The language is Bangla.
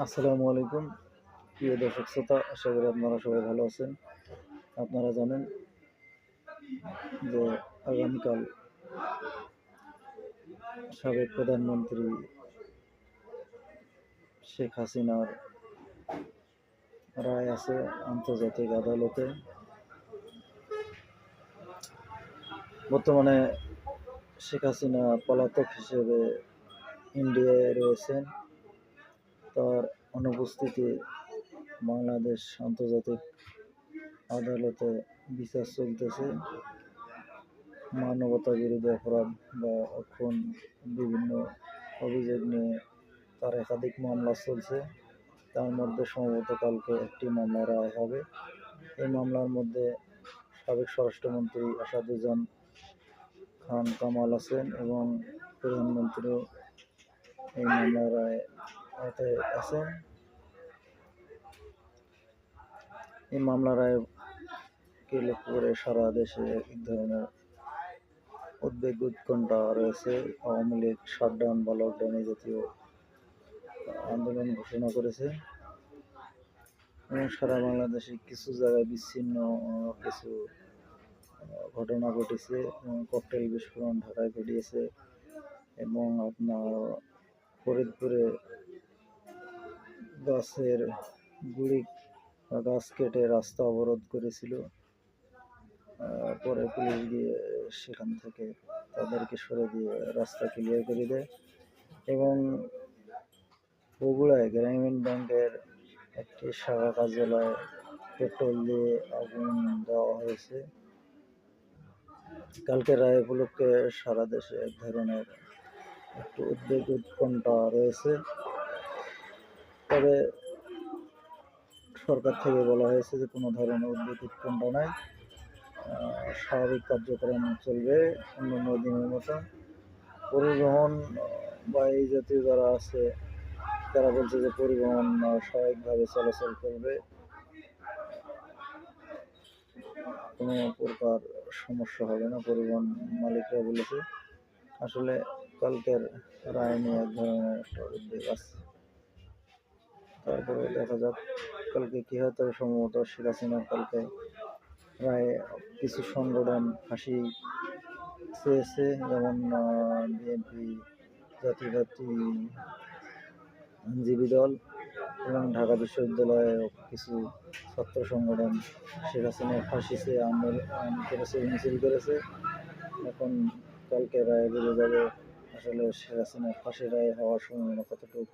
আসসালামু আলাইকুম প্রিয় দর্শক শ্রোতা, আশা করি আপনারা সবাই ভালো আছেন। আপনারা জানেন যে আগামীকাল সাবেক প্রধানমন্ত্রী শেখ হাসিনার রায় আছে আন্তর্জাতিক আদালতে। বর্তমানে শেখ হাসিনা পলাতক হিসেবে ইন্ডিয়ায় রয়েছেন। তার অনুপস্থিতি বাংলাদেশ আন্তর্জাতিক আদালতে বিচার চলতেছে। মানবতা বিরোধী অপরাধ বা খুন বিভিন্ন অভিযোগ নিয়ে তার একাধিক মামলা চলছে। তার মধ্যে সম্ভবত কালকে একটি মামলা রায় হবে। এই মামলার মধ্যে সাবেক স্বরাষ্ট্রমন্ত্রী আসাদুজ্জামান খান কামাল আছেন এবং প্রধানমন্ত্রীও এই মামলার রায় আওতায় আছেন। এই মামলা রায়কে লক্ষ্য করে সারা দেশে এক ধরনের উদ্বেগ উৎকণ্ঠা রয়েছে। আওয়ামী লীগ শাটডাউন বা লকডাউন জাতীয় আন্দোলন ঘোষণা করেছে এবং সারা বাংলাদেশে কিছু জায়গায় বিচ্ছিন্ন কিছু ঘটনা ঘটেছে। ককটেল বিস্ফোরণ ঢাকায় ঘটিয়েছে এবং আপনার ফরিদপুরে গাছের গুড়ি বা গাছ কেটে রাস্তা অবরোধ করেছিল। পরে পুলিশ গিয়ে সেখান থেকে তাদেরকে সরে দিয়ে রাস্তা ক্লিয়ার করে দেয় এবং বগুড়ায় গ্রামীণ ব্যাংকের একটি শাখা কার্যালয়ে পেট্রোল দিয়ে আগুন দেওয়া হয়েছে। কালকের রায় উপলক্ষে সারা দেশে এক ধরনের একটু উদ্বেগ উৎকণ্ঠা রয়েছে। তবে সরকার থেকে বলা হয়েছে যে কোনো ধরনের উদ্বেগ উৎকণ্ঠা নাই, স্বাভাবিক কার্যক্রম চলবে অন্যান্য দিনের মতো। পরিবহন বা এই জাতীয় যারা আছে তারা বলছে যে পরিবহন স্বাভাবিকভাবে চলাচল করবে, কোনো প্রকার সমস্যা হবে না, পরিবহন মালিকরা বলেছে। আসলে কালকের রায় নিয়ে এক ধরনের একটা উদ্বেগ আছে। তারপরে দেখা যাক কালকে কী হয়। তবে সম্ভবত শেখ হাসিনার কালকে রায়ে কিছু সংগঠন ফাঁসি চেয়েছে, যেমন বিএনপি, জাতীয়তাবাদী আইনজীবী দল এবং ঢাকা বিশ্ববিদ্যালয়ে কিছু ছাত্র সংগঠন শেখ হাসিনার ফাঁসি চেয়ে আন্দোলন করেছে, মিছিল করেছে। এখন কালকে রায় বেরিয়ে যাবে আসলে শেখ হাসিনার ফাঁসি রায় হওয়ার সম্ভাবনা কতটুকু।